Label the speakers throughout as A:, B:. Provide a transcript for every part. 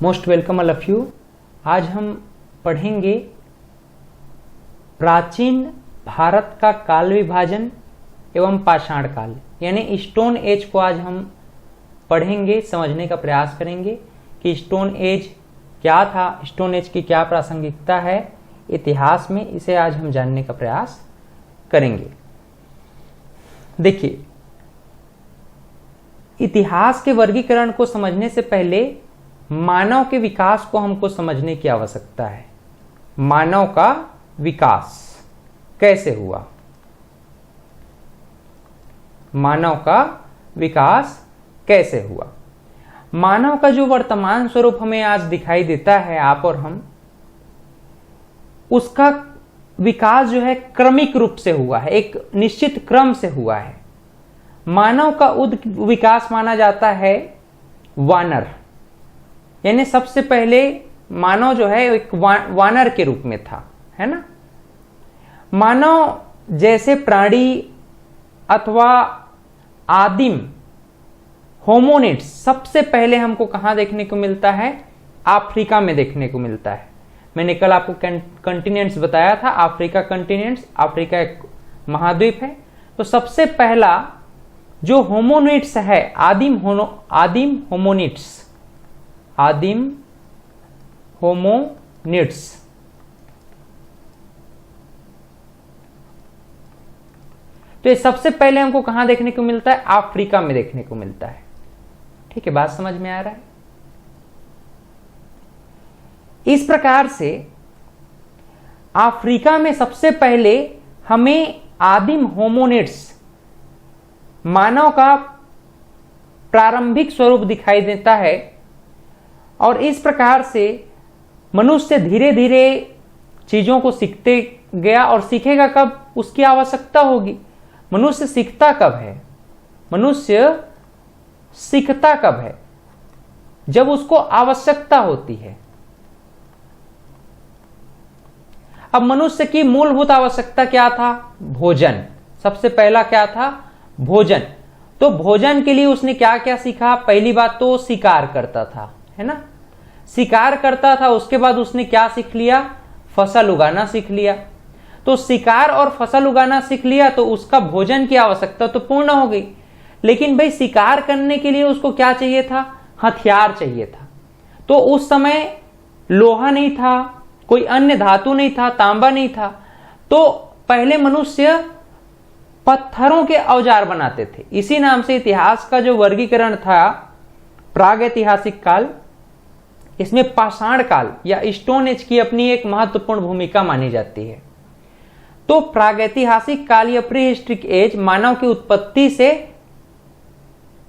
A: Most welcome all of you. आज हम पढ़ेंगे प्राचीन भारत का काल विभाजन एवं पाषाण काल, यानी स्टोन एज को आज हम पढ़ेंगे, समझने का प्रयास करेंगे कि स्टोन एज क्या था, स्टोन एज की क्या प्रासंगिकता है इतिहास में, इसे आज हम जानने का प्रयास करेंगे। देखिए, इतिहास के वर्गीकरण को समझने से पहले मानव के विकास को हमको समझने की आवश्यकता है। मानव का विकास कैसे हुआ, मानव का विकास कैसे हुआ। मानव का जो वर्तमान स्वरूप हमें आज दिखाई देता है, आप और हम, उसका विकास जो है क्रमिक रूप से हुआ है, एक निश्चित क्रम से हुआ है। मानव का विकास माना जाता है वानर, यानी सबसे पहले मानव जो है एक वानर के रूप में था, है ना। मानव जैसे प्राणी अथवा आदिम होमोनिड्स सबसे पहले हमको कहां देखने को मिलता है? अफ्रीका में देखने को मिलता है। मैंने कल आपको कंटिनेंट्स बताया था, अफ्रीका कंटिनेंट्स, अफ्रीका एक महाद्वीप है। तो सबसे पहला जो होमोनिड्स है, आदिम होमोनिड्स, तो ये सबसे पहले हमको कहां देखने को मिलता है? अफ्रीका में देखने को मिलता है। ठीक है, बात समझ में आ रहा है। इस प्रकार से अफ्रीका में सबसे पहले हमें आदिम होमोनिड्स, मानव का प्रारंभिक स्वरूप दिखाई देता है। और इस प्रकार से मनुष्य धीरे धीरे चीजों को सीखते गया, और सीखेगा कब? उसकी आवश्यकता होगी। मनुष्य सीखता कब है? मनुष्य सीखता कब है? जब उसको आवश्यकता होती है। अब मनुष्य की मूलभूत आवश्यकता क्या था? भोजन। सबसे पहला क्या था? भोजन। तो भोजन के लिए उसने क्या क्या सीखा? पहली बात तो शिकार करता था, है ना, शिकार करता था। उसके बाद उसने क्या सीख लिया? फसल उगाना सीख लिया। तो शिकार और फसल उगाना सीख लिया तो उसका भोजन की आवश्यकता तो पूर्ण हो गई। लेकिन भाई, शिकार करने के लिए उसको क्या चाहिए था? हथियार चाहिए था। तो उस समय लोहा नहीं था, कोई अन्य धातु नहीं था, तांबा नहीं था। तो पहले मनुष्य पत्थरों के औजार बनाते थे। इसी नाम से इतिहास का जो वर्गीकरण था, प्रागैतिहासिक काल, इसमें पाषाण काल या स्टोन एज की अपनी एक महत्वपूर्ण भूमिका मानी जाती है। तो प्रागैतिहासिक काल या प्री हिस्ट्रिक एज मानव की उत्पत्ति से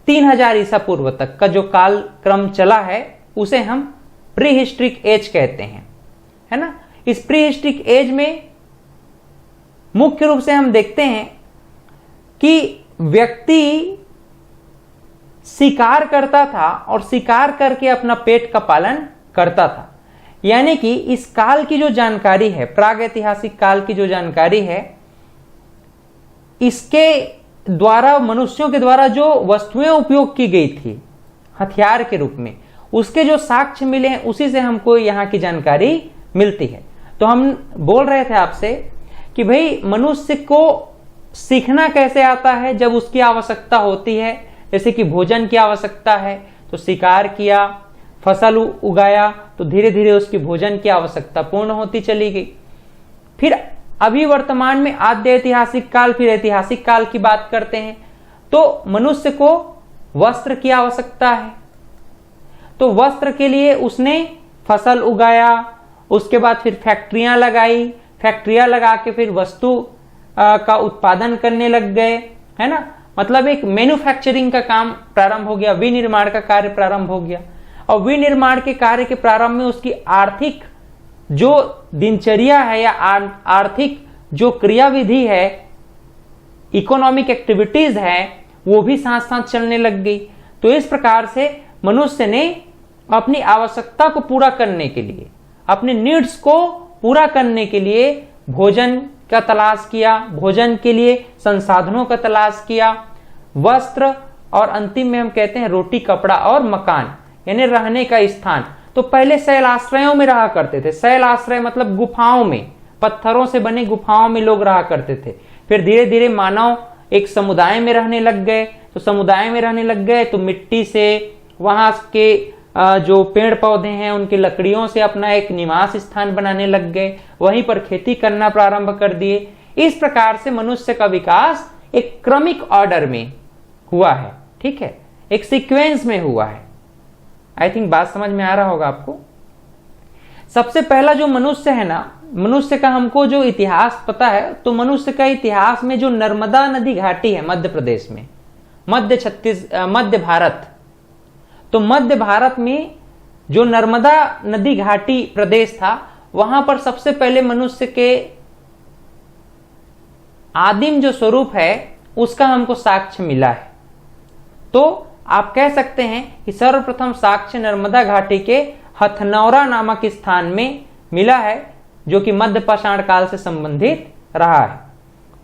A: 3000 ईसा पूर्व तक का जो काल क्रम चला है, उसे हम प्री हिस्ट्रिक एज कहते हैं, है ना। इस प्री हिस्ट्रिक एज में मुख्य रूप से हम देखते हैं कि व्यक्ति शिकार करता था और शिकार करके अपना पेट का पालन करता था। यानी कि इस काल की जो जानकारी है, प्रागैतिहासिक काल की जो जानकारी है, इसके द्वारा मनुष्यों के द्वारा जो वस्तुएं उपयोग की गई थी हथियार के रूप में, उसके जो साक्ष्य मिले हैं, उसी से हमको यहां की जानकारी मिलती है। तो हम बोल रहे थे आपसे कि भाई, मनुष्य को सीखना कैसे आता है? जब उसकी आवश्यकता होती है, जैसे कि भोजन की आवश्यकता है तो शिकार किया, फसल उगाया, तो धीरे धीरे उसकी भोजन की आवश्यकता पूर्ण होती चली गई। फिर अभी वर्तमान में आद्य ऐतिहासिक काल, फिर ऐतिहासिक काल की बात करते हैं, तो मनुष्य को वस्त्र की आवश्यकता है। तो वस्त्र के लिए उसने फसल उगाया, उसके बाद फिर फैक्ट्रियां लगाई, फैक्ट्रियां लगा के फिर वस्तु का उत्पादन करने लग गए, है ना। मतलब एक मैन्युफैक्चरिंग का काम प्रारंभ हो गया, विनिर्माण का कार्य प्रारंभ हो गया। और विनिर्माण के कार्य के प्रारंभ में उसकी आर्थिक जो दिनचर्या है या आर्थिक जो क्रियाविधि है, इकोनॉमिक एक्टिविटीज है, वो भी साथ साथ चलने लग गई। तो इस प्रकार से मनुष्य ने अपनी आवश्यकता को पूरा करने के लिए, अपने नीड्स को पूरा करने के लिए भोजन का तलाश किया, भोजन के लिए संसाधनों का तलाश किया, वस्त्र, और अंतिम में हम कहते हैं रोटी, कपड़ा और मकान, यानी रहने का स्थान। तो पहले शैलाश्रयों में रहा करते थे। शैलाश्रय मतलब गुफाओं में, पत्थरों से बनी गुफाओं में लोग रहा करते थे। फिर धीरे धीरे मानव एक समुदाय में रहने लग गए। तो समुदाय में रहने लग गए तो मिट्टी से, वहां के जो पेड़ पौधे हैं उनकी लकड़ियों से अपना एक निवास स्थान बनाने लग गए, वहीं पर खेती करना प्रारंभ कर दिए। इस प्रकार से मनुष्य का विकास एक क्रमिक ऑर्डर में हुआ है, ठीक है, एक सीक्वेंस में हुआ है। आई थिंक बात समझ में आ रहा होगा आपको। सबसे पहला जो मनुष्य है ना, मनुष्य का हमको जो इतिहास पता है, तो मनुष्य का इतिहास में जो नर्मदा नदी घाटी है मध्य प्रदेश में, मध्य भारत, तो मध्य भारत में जो नर्मदा नदी घाटी प्रदेश था, वहां पर सबसे पहले मनुष्य के आदिम जो स्वरूप है उसका हमको साक्ष्य मिला है। तो आप कह सकते हैं कि सर्वप्रथम साक्ष्य नर्मदा घाटी के हथनौरा नामक स्थान में मिला है, जो कि मध्य पाषाण काल से संबंधित रहा है।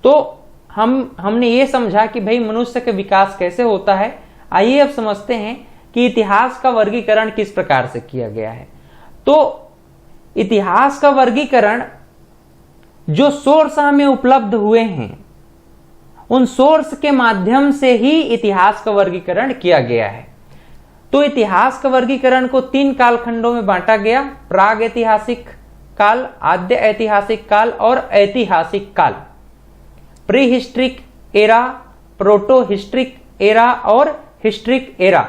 A: तो हमने ये समझा कि भाई मनुष्य का विकास कैसे होता है। आइए अब समझते हैं कि इतिहास का वर्गीकरण किस प्रकार से किया गया है। तो इतिहास का वर्गीकरण जो सोर्स हमें उपलब्ध हुए हैं, उन सोर्स के माध्यम से ही इतिहास का वर्गीकरण किया गया है। तो इतिहास का वर्गीकरण को 3 कालखंडों में बांटा गया: प्राग ऐतिहासिक काल, आद्य ऐतिहासिक काल और ऐतिहासिक काल। Pre historic era, proto historic era और हिस्ट्रिक एरा।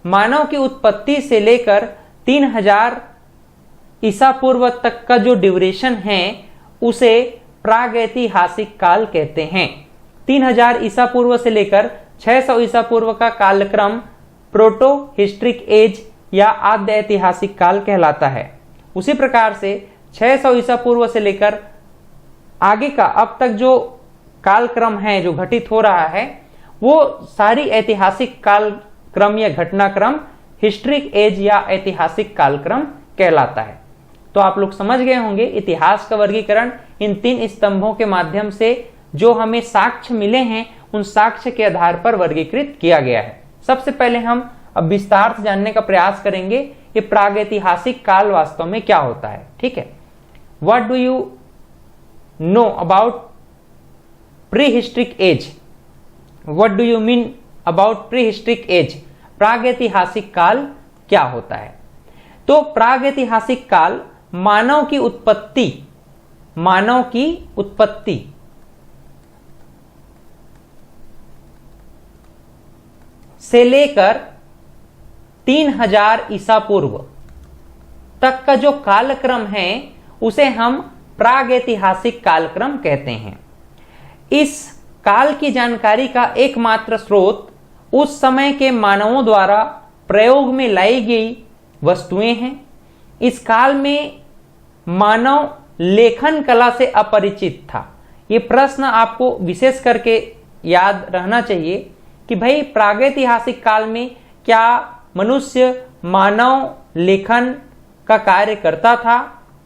A: मानव की उत्पत्ति से लेकर 3000 ईसा पूर्व तक का जो ड्यूरेशन है उसे प्रागैतिहासिक काल कहते हैं। 3000 ईसा पूर्व से लेकर 600 ईसा पूर्व का कालक्रम प्रोटो हिस्ट्रिक एज या आद्य ऐतिहासिक काल कहलाता है। उसी प्रकार से 600 ईसा पूर्व से लेकर आगे का अब तक जो कालक्रम है जो घटित हो रहा है, वो सारी ऐतिहासिक कालक्रम या घटनाक्रम हिस्ट्रिक एज या ऐतिहासिक कालक्रम कहलाता है। तो आप लोग समझ गए होंगे इतिहास का वर्गीकरण इन 3 स्तंभों के माध्यम से जो हमें साक्ष्य मिले हैं, उन साक्ष्य के आधार पर वर्गीकृत किया गया है। सबसे पहले हम अब विस्तार से जानने का प्रयास करेंगे कि प्रागैतिहासिक काल वास्तव में क्या होता है। ठीक है, what do you know about prehistoric age? What do you mean about prehistoric age? प्रागैतिहासिक काल क्या होता है? तो प्रागैतिहासिक काल मानव की उत्पत्ति से लेकर 3000 ईसा पूर्व तक का जो कालक्रम है उसे हम प्रागैतिहासिक कालक्रम कहते हैं। इस काल की जानकारी का एकमात्र स्रोत उस समय के मानवों द्वारा प्रयोग में लाई गई वस्तुएं हैं। इस काल में मानव लेखन कला से अपरिचित था। यह प्रश्न आपको विशेष करके याद रहना चाहिए कि भाई प्रागैतिहासिक काल में क्या मनुष्य मानव लेखन का कार्य करता था?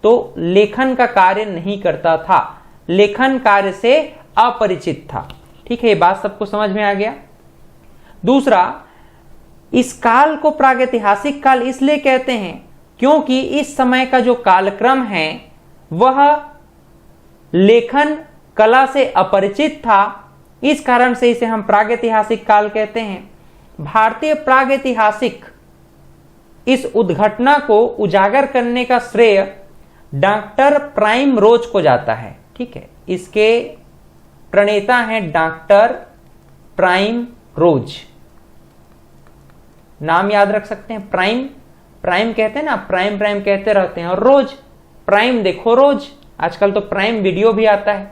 A: तो लेखन का कार्य नहीं करता था, लेखन कार्य से अपरिचित था। ठीक है, ये बात सबको समझ में आ गया। दूसरा, इस काल को प्रागैतिहासिक काल इसलिए कहते हैं क्योंकि इस समय का जो कालक्रम है वह लेखन कला से अपरिचित था। इस कारण से इसे हम प्रागैतिहासिक काल कहते हैं। भारतीय प्रागैतिहासिक इस उद्घटना को उजागर करने का श्रेय डॉक्टर प्राइम रोज को जाता है। ठीक है, इसके प्रणेता हैं डॉक्टर प्राइम रोज। नाम याद रख सकते हैं, प्राइम कहते हैं ना, प्राइम कहते रहते हैं, और रोज, प्राइम देखो रोज। आजकल तो प्राइम वीडियो भी आता है,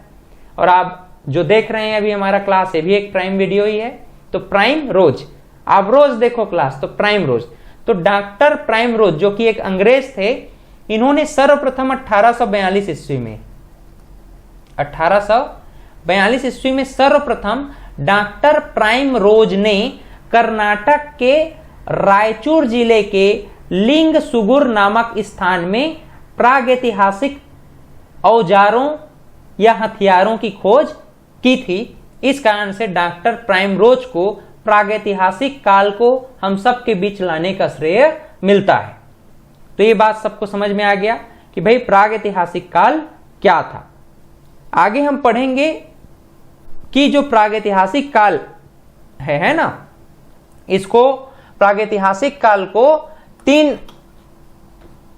A: और आप जो देख रहे हैं अभी हमारा क्लास, ये भी एक प्राइम वीडियो ही है। तो प्राइम रोज, आप रोज देखो क्लास, तो प्राइम रोज। तो डॉक्टर प्राइम रोज जो कि एक अंग्रेज थे, इन्होंने सर्वप्रथम 1842 ईस्वी में 1842 ईस्वी में सर्वप्रथम डॉक्टर प्राइम रोज ने कर्नाटक के रायचूर जिले के लिंग सुगुर नामक स्थान में प्रागैतिहासिक औजारों या हथियारों की खोज की थी। इस कारण से डॉक्टर प्राइम रोज को प्रागैतिहासिक काल को हम सबके बीच लाने का श्रेय मिलता है। तो ये बात सबको समझ में आ गया कि भाई प्रागैतिहासिक काल क्या था। आगे हम पढ़ेंगे कि जो प्रागैतिहासिक काल है ना, इसको प्रागैतिहासिक काल को 3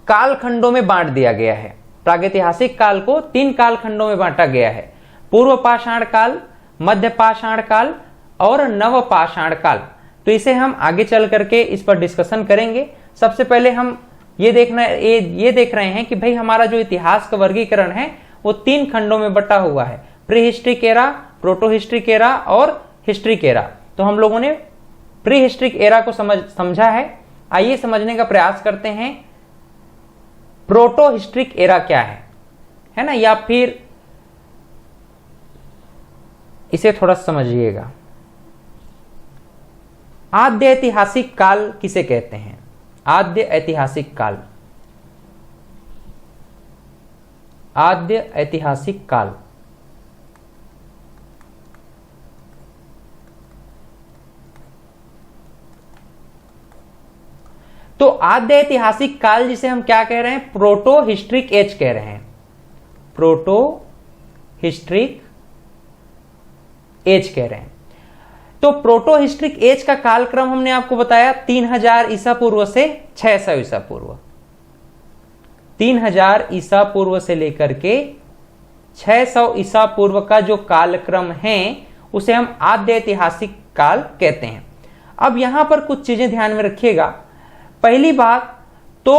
A: कालखंडों में बांट दिया गया है। प्रागैतिहासिक काल को 3 कालखंडों में बांटा गया है, पूर्व पाषाण काल, मध्य पाषाण काल और नव पाषाण काल। तो इसे हम आगे चल करके इस पर डिस्कशन करेंगे। सबसे पहले हम ये देख रहे हैं कि भाई हमारा जो इतिहास का वर्गीकरण है वो 3 खंडों में बटा हुआ है, pre historic era, proto historic era और हिस्ट्रिक एरा। तो हम लोगों ने प्री हिस्ट्रिक एरा को समझा है। आइए समझने का प्रयास करते हैं प्रोटो हिस्ट्रिक एरा क्या है ना, या फिर इसे थोड़ा समझिएगा। आद्य ऐतिहासिक काल किसे कहते हैं? आद्य ऐतिहासिक काल, आद्य ऐतिहासिक काल। तो आद्य ऐतिहासिक काल जिसे हम क्या कह रहे हैं? प्रोटो हिस्ट्रिक एज कह रहे हैं, प्रोटो हिस्ट्रिक एज कह रहे हैं। तो प्रोटो हिस्ट्रिक एज का कालक्रम हमने आपको बताया 3000 ईसा पूर्व से 600 ईसा पूर्व। 3000 ईसा पूर्व से लेकर के 600 ईसा पूर्व का जो कालक्रम है उसे हम आद्य ऐतिहासिक काल कहते हैं। अब यहां पर कुछ चीजें ध्यान में रखिएगा। पहली बात तो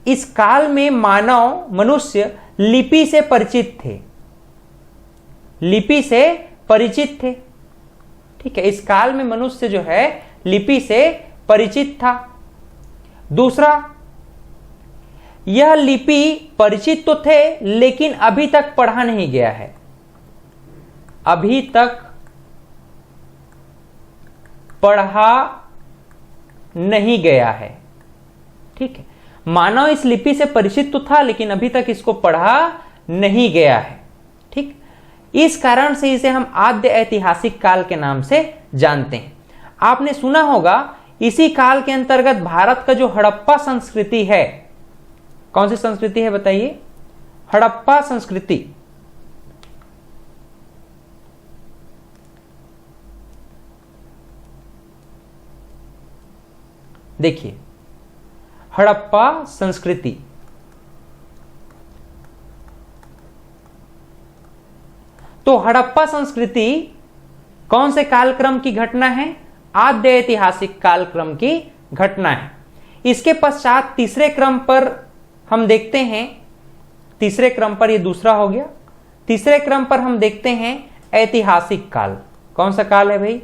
A: इस काल में मनुष्य लिपि से परिचित थे, लिपि से परिचित थे। ठीक है, इस काल में मनुष्य जो है लिपि से परिचित था। दूसरा, यह लिपि परिचित तो थे लेकिन अभी तक पढ़ा नहीं गया है, अभी तक पढ़ा नहीं गया है। ठीक है, मानव इस लिपि से परिचित तो था लेकिन अभी तक इसको पढ़ा नहीं गया है। ठीक, इस कारण से इसे हम आद्य ऐतिहासिक काल के नाम से जानते हैं। आपने सुना होगा इसी काल के अंतर्गत भारत का जो हड़प्पा संस्कृति है, कौन सी संस्कृति है बताइए? हड़प्पा संस्कृति। देखिए, हड़प्पा संस्कृति तो हड़प्पा संस्कृति कौन से कालक्रम की घटना है? आद्य ऐतिहासिक कालक्रम की घटना है। इसके पश्चात तीसरे क्रम पर हम देखते हैं, तीसरे क्रम पर, ये दूसरा हो गया। तीसरे क्रम पर हम देखते हैं ऐतिहासिक काल। कौन सा काल है भाई?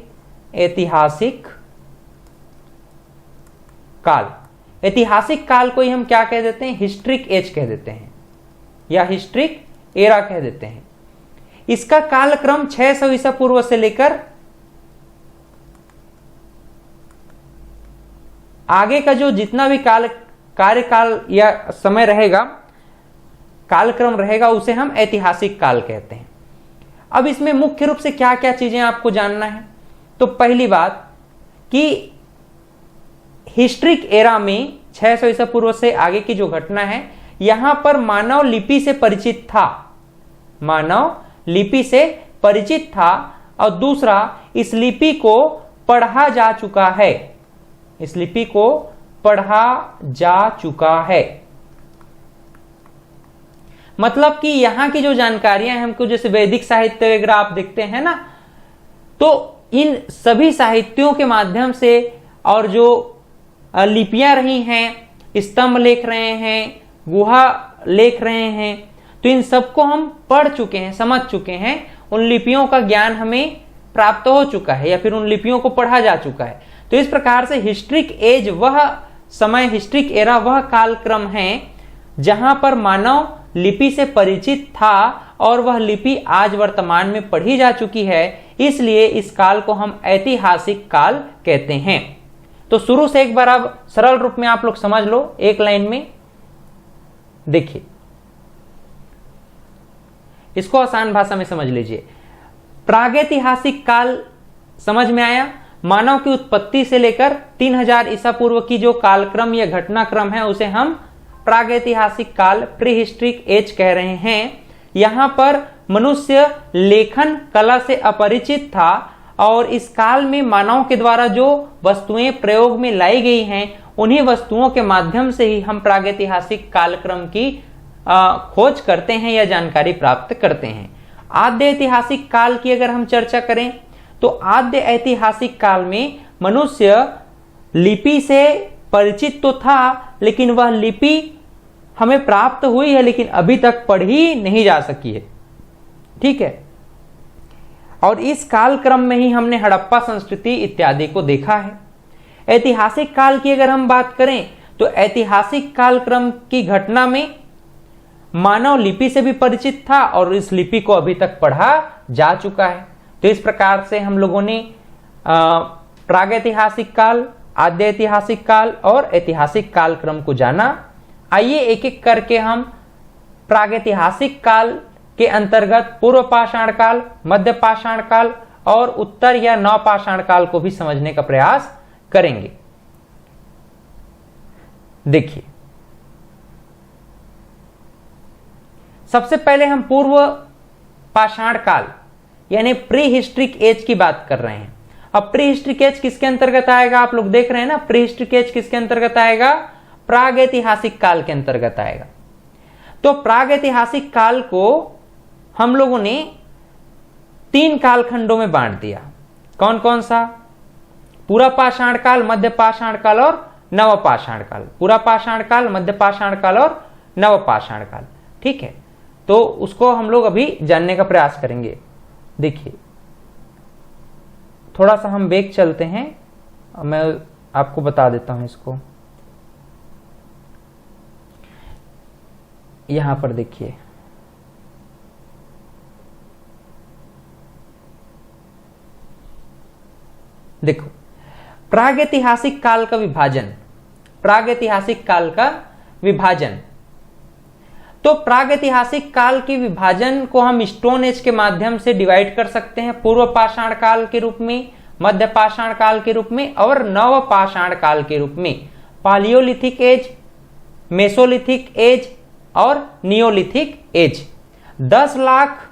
A: ऐतिहासिक काल। ऐतिहासिक काल को ही हम क्या कह देते हैं? हिस्ट्रिक एज कह देते हैं या हिस्ट्रिक एरा कह देते हैं। इसका कालक्रम 600 ईसा पूर्व से लेकर आगे का जो जितना भी कार्यकाल या समय रहेगा, कालक्रम रहेगा, उसे हम ऐतिहासिक काल कहते हैं। अब इसमें मुख्य रूप से क्या क्या चीजें आपको जानना है? तो पहली बात कि हिस्ट्रिक एरा में 600 ईसा पूर्व से आगे की जो घटना है, यहां पर मानव लिपि से परिचित था, मानव लिपि से परिचित था। और दूसरा, इस लिपि को पढ़ा जा चुका है, इस लिपि को पढ़ा जा चुका है। मतलब कि यहां की जो जानकारियां हैं हमको, जैसे वैदिक साहित्य वगैरह आप देखते हैं ना, तो इन सभी साहित्यों के माध्यम से और जो लिपियां रही हैं, स्तंभ लेख रहे हैं, गुहा लेख रहे हैं, तो इन सबको हम पढ़ चुके हैं, समझ चुके हैं। उन लिपियों का ज्ञान हमें प्राप्त हो चुका है या फिर उन लिपियों को पढ़ा जा चुका है। तो इस प्रकार से हिस्ट्रिक एज वह समय, हिस्ट्रिक एरा वह कालक्रम है जहां पर मानव लिपि से परिचित था और वह लिपि आज वर्तमान में पढ़ी जा चुकी है। इसलिए इस काल को हम ऐतिहासिक काल कहते हैं। तो शुरू से एक बार अब सरल रूप में आप लोग समझ लो, एक लाइन में देखिए, इसको आसान भाषा में समझ लीजिए। प्रागैतिहासिक काल समझ में आया? मानव की उत्पत्ति से लेकर 3000 ईसा पूर्व की जो कालक्रम या घटनाक्रम है उसे हम प्रागैतिहासिक काल, प्री हिस्ट्रिक एज कह रहे हैं। यहाँ पर मनुष्य लेखन कला से अपरिचित था और इस काल में मानव के द्वारा जो वस्तुएं प्रयोग में लाई गई हैं उन्हीं वस्तुओं के माध्यम से ही हम प्रागैतिहासिक कालक्रम की खोज करते हैं या जानकारी प्राप्त करते हैं। आद्य ऐतिहासिक काल की अगर हम चर्चा करें तो आद्य ऐतिहासिक काल में मनुष्य लिपि से परिचित तो था, लेकिन वह लिपि हमें प्राप्त हुई है लेकिन अभी तक पढ़ी नहीं जा सकी है। ठीक है, और इस कालक्रम में ही हमने हड़प्पा संस्कृति इत्यादि को देखा है। ऐतिहासिक काल की अगर हम बात करें तो ऐतिहासिक कालक्रम की घटना में मानव लिपि से भी परिचित था और इस लिपि को अभी तक पढ़ा जा चुका है। तो इस प्रकार से हम लोगों ने प्रागैतिहासिक काल, आद्य ऐतिहासिक काल और ऐतिहासिक कालक्रम को जाना। आइए एक एक करके हम प्रागैतिहासिक काल के अंतर्गत पूर्व पाषाण काल, मध्य पाषाण काल और उत्तर या नवपाषाण काल को भी समझने का प्रयास करेंगे। देखिए, सबसे पहले हम पूर्व पाषाण काल यानी प्री हिस्ट्रिक एज की बात कर रहे हैं। अब प्री हिस्ट्रिक एज किसके अंतर्गत आएगा? आप लोग देख रहे हैं ना, प्री हिस्ट्रिक एज किसके अंतर्गत आएगा? प्रागैतिहासिक काल के अंतर्गत आएगा। तो प्रागैतिहासिक काल को हम लोगों ने 3 कालखंडों में बांट दिया। कौन कौन सा? पूरा पाषाण काल, मध्य पाषाण काल और नवपाषाण काल। पूरा पाषाण काल, मध्य पाषाण काल और नवपाषाण काल। ठीक है, तो उसको हम लोग अभी जानने का प्रयास करेंगे। देखिए, थोड़ा सा हम बैक चलते हैं, मैं आपको बता देता हूं इसको। यहां पर देखिए, देखो प्रागैतिहासिक काल का विभाजन, प्रागैतिहासिक काल का विभाजन। तो प्रागैतिहासिक काल के विभाजन को हम स्टोन एज के माध्यम से डिवाइड कर सकते हैं, पूर्व पाषाण काल के रूप में, मध्य पाषाण काल के रूप में और नव पाषाण काल के रूप में। पालियोलिथिक एज, मेसोलिथिक एज और नियोलिथिक एज। 10 लाख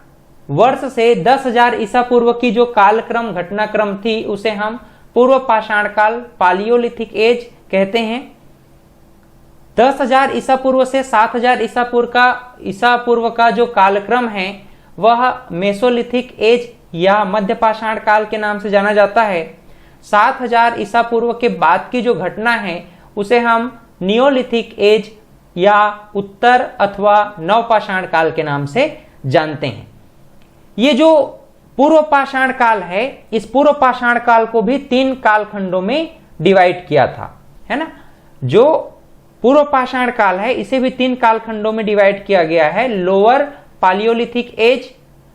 A: वर्ष से 10,000 ईसा पूर्व की जो कालक्रम घटनाक्रम थी उसे हम पूर्व पाषाण काल, पालियोलिथिक एज कहते हैं। 10,000 ईसा पूर्व से 7,000 ईसा पूर्व का जो कालक्रम है वह मेसोलिथिक एज या मध्य पाषाण काल के नाम से जाना जाता है। 7,000 ईसा पूर्व के बाद की जो घटना है उसे हम नियोलिथिक एज या उत्तर अथवा नवपाषाण काल के नाम से जानते हैं। ये जो पूर्व पाषाण काल है, इस पूर्व पाषाण काल को भी 3 कालखंडों में डिवाइड किया था, है ना। जो पूर्व पाषाण काल है इसे भी 3 कालखंडों में डिवाइड किया गया है, lower palaeolithic age,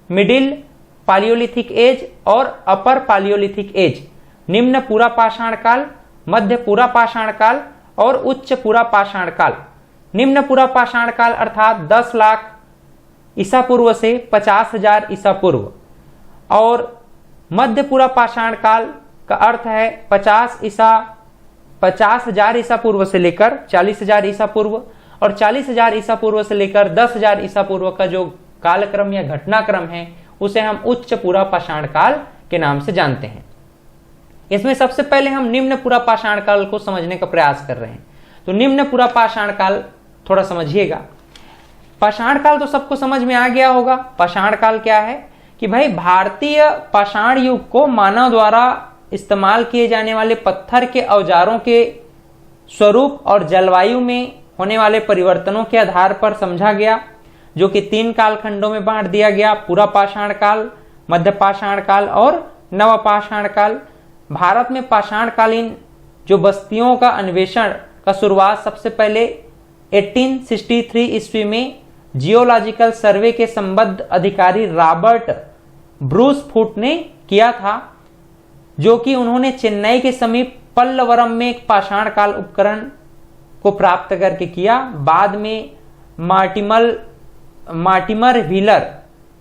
A: middle palaeolithic age और अपर पालियोलिथिक एज। निम्न पूरा पाषाण काल, मध्य पूरा पाषाण काल और उच्च पूरा पाषाण काल। निम्न पूरा पाषाण काल अर्थात 10 लाख ईसा पूर्व से 50,000 ईसा पूर्व, और मध्य पूरा पाषाण काल का अर्थ है 50,000 ईसा पूर्व से लेकर 40,000 ईसा पूर्व, और 40,000 ईसा पूर्व से लेकर 10,000 ईसा पूर्व का जो कालक्रम या घटनाक्रम है उसे हम उच्च पूरा पाषाण काल के नाम से जानते हैं। इसमें सबसे पहले हम निम्न पूरा पाषाण काल को समझने का प्रयास कर रहे हैं। तो निम्न पूरा पाषाण काल थोड़ा समझिएगा। पाषाण काल तो सबको समझ में आ गया होगा। पाषाण काल क्या है कि भाई भारतीय पाषाण युग को मानव द्वारा इस्तेमाल किए जाने वाले पत्थर के औजारों के स्वरूप और जलवायु में होने वाले परिवर्तनों के आधार पर समझा गया, जो कि 3 कालखंडों में बांट दिया गया, पूरा पाषाण काल, मध्य पाषाण काल और नवपाषाण काल। भारत में पाषाणकालीन जो बस्तियों का अन्वेषण का शुरुआत सबसे पहले 1863 ईस्वी में जियोलॉजिकल सर्वे के संबद्ध अधिकारी रॉबर्ट ब्रूस फूट ने किया था, जो कि उन्होंने चेन्नई के समीप पल्लवरम में एक पाषाण काल उपकरण को प्राप्त करके किया। बाद में मार्टिमर व्हीलर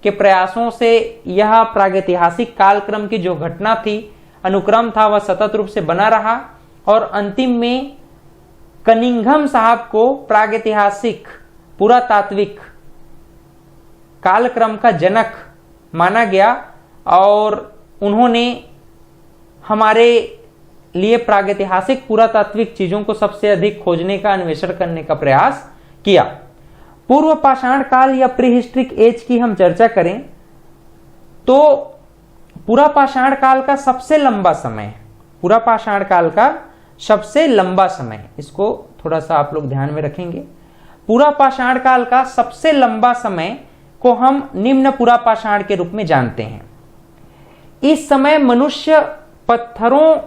A: के प्रयासों से यह प्रागैतिहासिक कालक्रम की जो घटना थी, अनुक्रम था, वह सतत रूप से बना रहा और अंतिम में कनिंघम साहब को प्रागैतिहासिक पुरातात्विक कालक्रम का जनक माना गया और उन्होंने हमारे लिए प्रागैतिहासिक पुरातात्विक चीजों को सबसे अधिक खोजने का, अन्वेषण करने का प्रयास किया। पूर्व पाषाण काल या प्रीहिस्ट्रिक एज की हम चर्चा करें तो पूरा पाषाण काल का सबसे लंबा समय, पूरा पाषाण काल का सबसे लंबा समय, इसको थोड़ा सा आप लोग ध्यान में रखेंगे। पूरा पाषाण काल का सबसे लंबा समय को हम निम्न पूरा पाषाण के रूप में जानते हैं। इस समय मनुष्य पत्थरों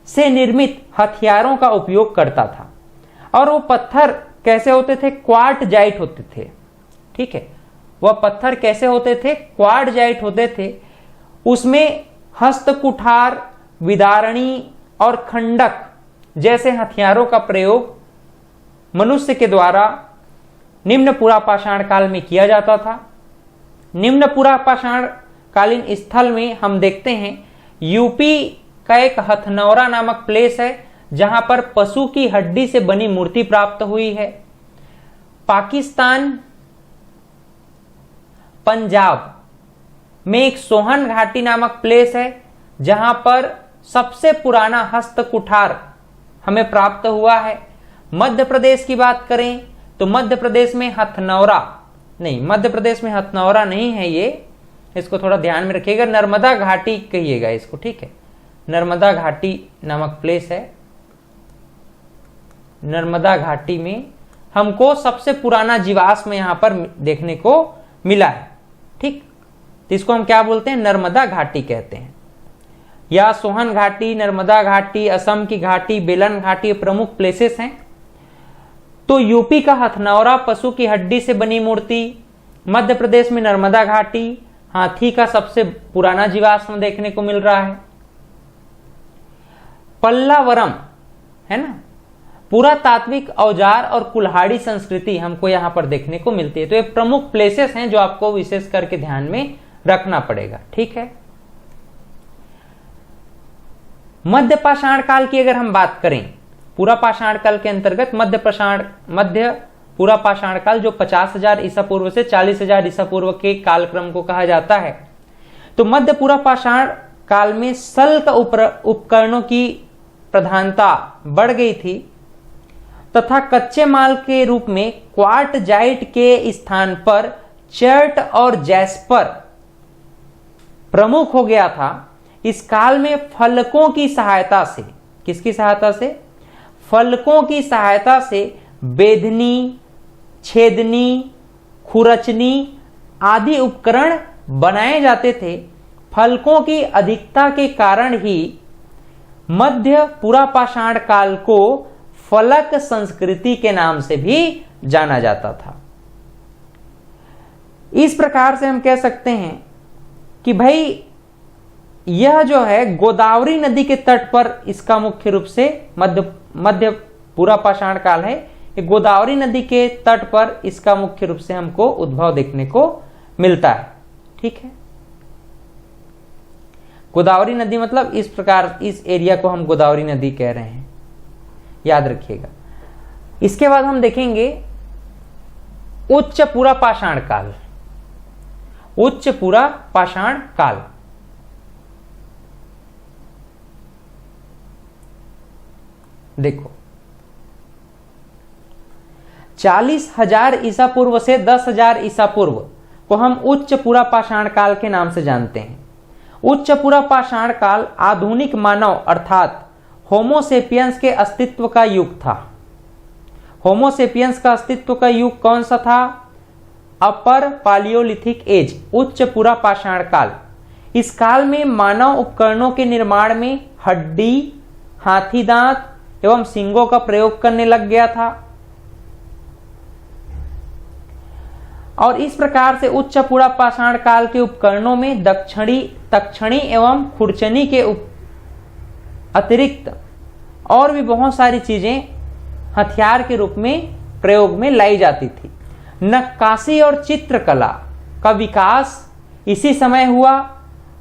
A: से निर्मित हथियारों का उपयोग करता था और वो पत्थर कैसे होते थे? क्वार्टजाइट होते थे। ठीक है, वह पत्थर कैसे होते थे? क्वार्टजाइट होते थे। उसमें हस्तकुठार, विदारणी और खंडक जैसे हथियारों का प्रयोग मनुष्य के द्वारा निम्न पूरा पाषाण काल में किया जाता था। निम्न पूरा पाषाण कालीन स्थल में हम देखते हैं यूपी का एक हथनौरा नामक प्लेस है जहां पर पशु की हड्डी से बनी मूर्ति प्राप्त हुई है। पाकिस्तान पंजाब में एक सोहन घाटी नामक प्लेस है जहां पर सबसे पुराना हस्तकुठार हमें प्राप्त हुआ है। मध्य प्रदेश की बात करें तो मध्य प्रदेश में हथनौरा नहीं, मध्य प्रदेश में हथनौरा नहीं है, ये इसको थोड़ा ध्यान में रखिएगा, नर्मदा घाटी कहिएगा इसको। ठीक है, नर्मदा घाटी नामक प्लेस है। नर्मदा घाटी में हमको सबसे पुराना जीवाश्म यहां पर देखने को मिला है। ठीक, तो इसको हम क्या बोलते हैं? नर्मदा घाटी कहते हैं। या सोहन घाटी, नर्मदा घाटी, असम की घाटी, बेलन घाटी प्रमुख प्लेसेस हैं। तो यूपी का हथनौरा पशु की हड्डी से बनी मूर्ति, मध्य प्रदेश में नर्मदा घाटी हाथी का सबसे पुराना जीवाश्म देखने को मिल रहा है। पल्लावरम है ना, पुरातात्विक औजार और कुल्हाड़ी संस्कृति हमको यहां पर देखने को मिलती है। तो ये प्रमुख प्लेसेस हैं जो आपको विशेष करके ध्यान में रखना पड़ेगा। ठीक है, मध्य पाषाण काल की अगर हम बात करें, पूरा पाषाण काल के अंतर्गत मध्य पूरा पाषाण काल जो 50,000 ईसा पूर्व से 40,000 ईसा पूर्व के कालक्रम को कहा जाता है। तो मध्य पूरा पाषाण काल में सल्क उपकरणों की प्रधानता बढ़ गई थी तथा कच्चे माल के रूप में क्वार्टजाइट के स्थान पर चर्ट और जैस्पर प्रमुख हो गया था। इस काल में फलकों की सहायता से, किसकी सहायता से? फलकों की सहायता से बेधनी, छेदनी, खुरचनी आदि उपकरण बनाए जाते थे। फलकों की अधिकता के कारण ही मध्य पूरा पाषाण काल को फलक संस्कृति के नाम से भी जाना जाता था। इस प्रकार से हम कह सकते हैं कि भाई यह जो है गोदावरी नदी के तट पर इसका मुख्य रूप से मध्य पूरा पाषाण काल है। ये गोदावरी नदी के तट पर इसका मुख्य रूप से हमको उद्भव देखने को मिलता है। ठीक है, गोदावरी नदी मतलब इस प्रकार इस एरिया को हम गोदावरी नदी कह रहे हैं, याद रखिएगा। इसके बाद हम देखेंगे उच्च पूरा पाषाण काल। उच्च पूरा पाषाण काल देखो 40,000 ईसा पूर्व से 10,000 ईसा पूर्व को हम उच्च पूरा पाषाण काल के नाम से जानते हैं। उच्च पूरा पाषाण काल आधुनिक मानव अर्थात होमोसेपियंस के अस्तित्व का युग था। होमोसेपियंस का अस्तित्व का युग कौन सा था? अपर पालियोलिथिक एज, उच्च पूरा पाषाण काल। इस काल में मानव उपकरणों के निर्माण में हड्डी, हाथी दांत एवं सींगों का प्रयोग करने लग गया था और इस प्रकार से उच्च पूरा पाषाण काल के उपकरणों में तक्षणी एवं खुरचनी के अतिरिक्त और भी बहुत सारी चीजें हथियार के रूप में प्रयोग में लाई जाती थी। नक्काशी और चित्रकला का विकास इसी समय हुआ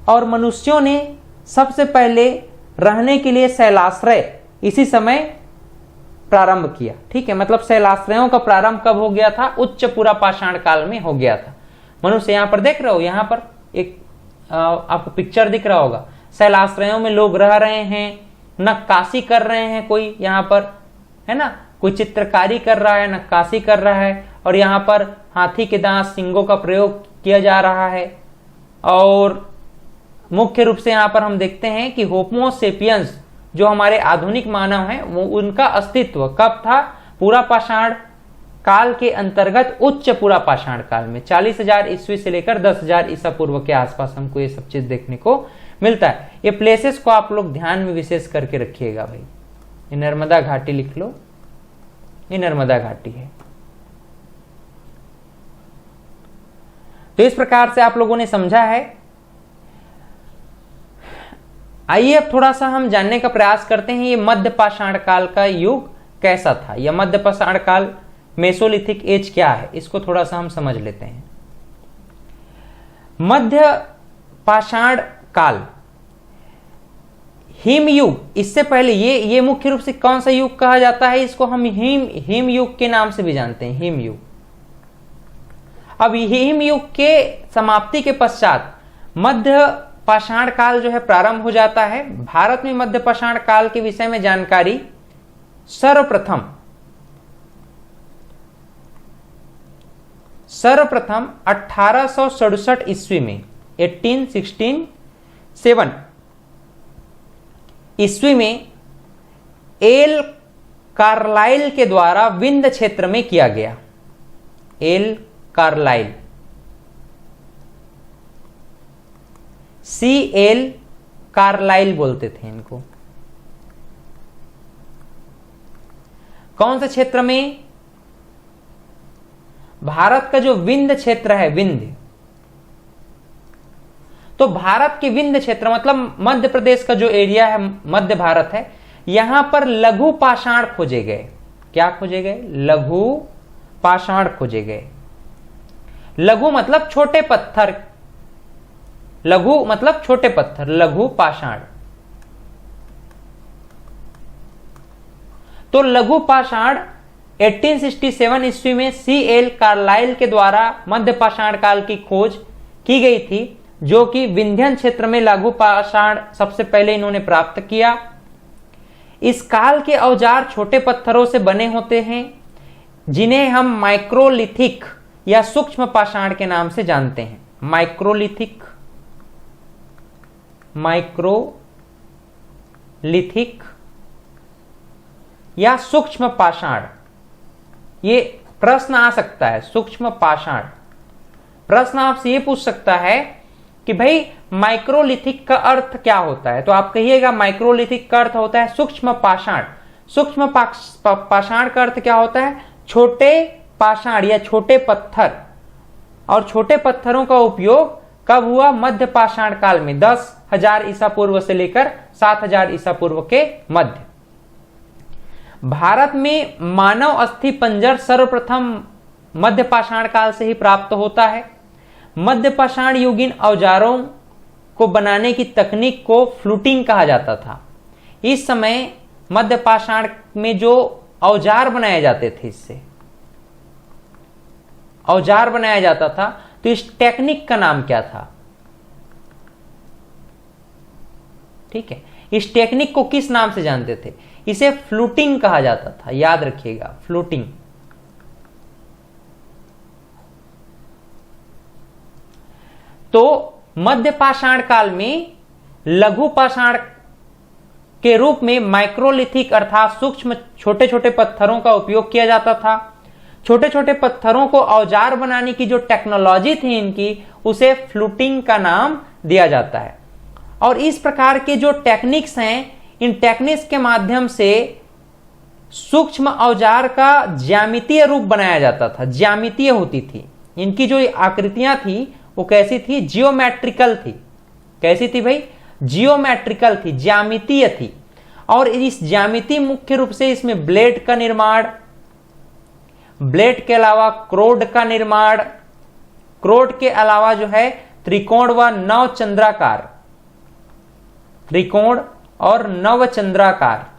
A: और मनुष्यों ने सबसे पहले रहने के लिए शैलाश्रय इसी समय प्रारंभ किया। ठीक है, मतलब शैलाश्रयों का प्रारंभ कब हो गया था? उच्च पुरा पाषाण काल में हो गया था। मनुष्य यहां पर देख रहे हो, यहां पर एक आपको पिक्चर दिख रहा होगा, शैलाश्रयों में लोग रह रहे हैं, नक्काशी कर रहे हैं, कोई यहाँ पर है ना, कोई चित्रकारी कर रहा है, नक्काशी कर रहा है, और यहाँ पर हाथी के दांत सिंगों का प्रयोग किया जा रहा है। और मुख्य रूप से यहाँ पर हम देखते हैं कि होमो सेपियंस जो हमारे आधुनिक मानव हैं, वो उनका अस्तित्व कब था? पूरा पाषाण काल के अंतर्गत उच्च पूरा पाषाण काल में 40,000 ईस्वी से लेकर 10,000 ईसा पूर्व के आसपास हमको ये सब चीज देखने को मिलता है। ये प्लेसेस को आप लोग ध्यान में विशेष करके रखिएगा भाई। ये नर्मदा घाटी लिख लो, ये नर्मदा घाटी है। तो इस प्रकार से आप लोगों ने समझा है। आइए अब थोड़ा सा हम जानने का प्रयास करते हैं ये मध्य पाषाण काल का युग कैसा था, या मध्य पाषाण काल मेसोलिथिक एज क्या है, इसको थोड़ा सा हम समझ लेते हैं। मध्य पाषाण काल हिम युग, इससे पहले ये मुख्य रूप से कौन सा युग कहा जाता है? इसको हम हिम युग के नाम से भी जानते हैं, हिम युग। अब हिम युग के समाप्ति के पश्चात मध्य पाषाण काल जो है प्रारंभ हो जाता है। भारत में मध्य पाषाण काल के विषय में जानकारी सर्वप्रथम 1867 ईस्वी में 1867 ईस्वी में एल कार्लाइल के द्वारा विंध्य क्षेत्र में किया गया। एल कार्लाइल, CL कार्लाइल बोलते थे इनको। कौन से क्षेत्र में? भारत का जो विंध्य क्षेत्र है, विंध्य, तो भारत के विंध्य क्षेत्र मतलब मध्य प्रदेश का जो एरिया है, मध्य भारत है, यहां पर लघु पाषाण खोजे गए। क्या खोजे गए? लघु पाषाण खोजे गए। लघु मतलब छोटे पत्थर, लघु मतलब छोटे पत्थर, लघु पाषाण। तो लघु पाषाण 1867 ईस्वी में CL कार्लाइल के द्वारा मध्य पाषाण काल की खोज की गई थी, जो कि विंध्यन क्षेत्र में लघु पाषाण सबसे पहले इन्होंने प्राप्त किया। इस काल के औजार छोटे पत्थरों से बने होते हैं, जिन्हें हम माइक्रोलिथिक या सूक्ष्म पाषाण के नाम से जानते हैं। माइक्रोलिथिक, माइक्रोलिथिक या सूक्ष्म पाषाण। ये प्रश्न आ सकता है, सूक्ष्म पाषाण। प्रश्न आपसे ये पूछ सकता है कि भाई माइक्रोलिथिक का अर्थ क्या होता है, तो आप कहिएगा माइक्रोलिथिक का अर्थ होता है सूक्ष्म पाषाण। सूक्ष्म पाषाण का अर्थ क्या होता है? छोटे पाषाण या छोटे पत्थर। और छोटे पत्थरों का उपयोग कब हुआ? मध्य पाषाण काल में 10,000 ईसा पूर्व से लेकर 7,000 ईसा पूर्व के मध्य। भारत में मानव अस्थि पंजर सर्वप्रथम मध्य पाषाण काल से ही प्राप्त होता है। मध्य पाषाण युगीन औजारों को बनाने की तकनीक को फ्लूटिंग कहा जाता था। इस समय मध्य पाषाण में जो औजार बनाए जाते थे, इससे औजार बनाया जाता था, तो इस टेक्निक का नाम क्या था? ठीक है, इस टेक्निक को किस नाम से जानते थे? इसे फ्लूटिंग कहा जाता था, याद रखिएगा, फ्लूटिंग। तो मध्य पाषाण काल में लघु पाषाण के रूप में माइक्रोलिथिक अर्थात सूक्ष्म छोटे छोटे पत्थरों का उपयोग किया जाता था। छोटे छोटे पत्थरों को औजार बनाने की जो टेक्नोलॉजी थी इनकी, उसे फ्लूटिंग का नाम दिया जाता है। और इस प्रकार के जो टेक्निक्स हैं, इन टेक्निक्स के माध्यम से सूक्ष्म औजार का ज्यामितीय रूप बनाया जाता था। ज्यामितीय होती थी इनकी जो आकृतियां थी, वो कैसी थी? जियोमेट्रिकल थी। कैसी थी भाई? जियोमेट्रिकल थी, ज्यामितीय थी। और इस ज्यामिति मुख्य रूप से इसमें ब्लेड का निर्माण, ब्लेड के अलावा क्रोड का निर्माण, क्रोड के अलावा जो है त्रिकोण व नवचंद्राकार, त्रिकोण और नवचंद्राकार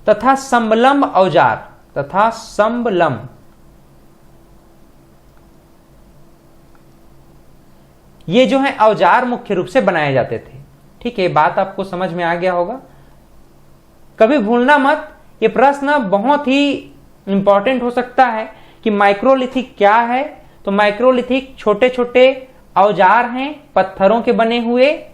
A: तथा संबलम औजार, तथा संबलम, ये जो है औजार मुख्य रूप से बनाए जाते थे। ठीक है, बात आपको समझ में आ गया होगा। कभी भूलना मत, ये प्रश्न बहुत ही इंपॉर्टेंट हो सकता है कि माइक्रोलिथिक क्या है। तो माइक्रोलिथिक छोटे छोटे औजार हैं पत्थरों के बने हुए,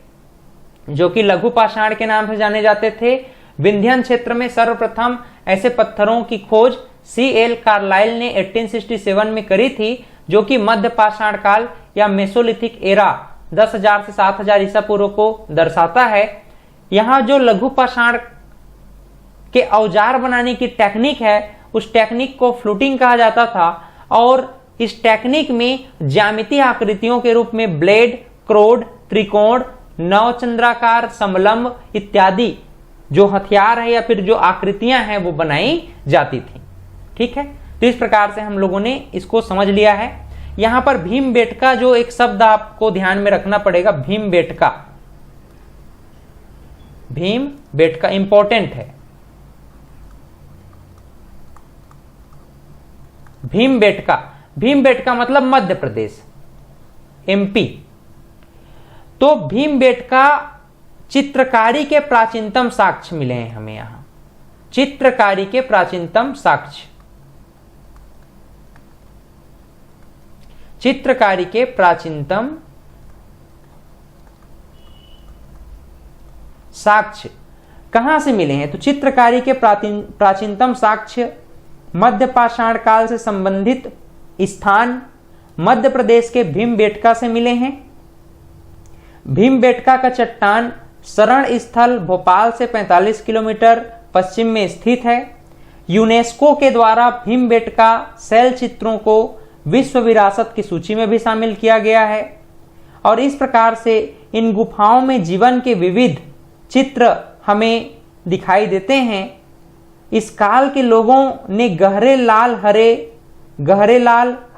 A: जो कि लघु पाषाण के नाम से जाने जाते थे। विंध्यन क्षेत्र में सर्वप्रथम ऐसे पत्थरों की खोज C.L. कार्लाइल ने 1867 में करी थी, जो कि मध्य पाषाण काल या मेसोलिथिक एरा 10,000 से 7,000 ईसा पूर्व को दर्शाता है। यहां जो लघु पाषाण के औजार बनाने की टेक्निक है, उस टेक्निक को फ्लूटिंग कहा जाता था, और इस टेक्निक में ज्यामितीय आकृतियों के रूप में ब्लेड, क्रोड, त्रिकोण, नवचंद्राकार, समलंब इत्यादि जो हथियार है या फिर जो आकृतियां हैं वो बनाई जाती थी। ठीक है, तो इस प्रकार से हम लोगों ने इसको समझ लिया है। यहां पर भीमबेटका जो एक शब्द आपको ध्यान में रखना पड़ेगा, भीमबेटका, भीमबेटका इंपॉर्टेंट है। भीमबेटका, भीमबेटका मतलब मध्य प्रदेश, MP। तो भीमबेटका चित्रकारी के प्राचीनतम साक्ष्य मिले हैं हमें यहां, चित्रकारी के प्राचीनतम साक्ष्य, चित्रकारी के प्राचीनतम साक्ष्य कहां से मिले हैं? तो चित्रकारी के प्राचीनतम साक्ष्य मध्य पाषाण काल से संबंधित स्थान मध्य प्रदेश के भीमबेटका से मिले हैं। भीमबेटका का चट्टान शरण स्थल भोपाल से 45 किलोमीटर पश्चिम में स्थित है। यूनेस्को के द्वारा भीमबेटका शैल चित्रों को विश्व विरासत की सूची में भी शामिल किया गया है, और इस प्रकार से इन गुफाओं में जीवन के विविध चित्र हमें दिखाई देते हैं। इस काल के लोगों ने गहरे लाल,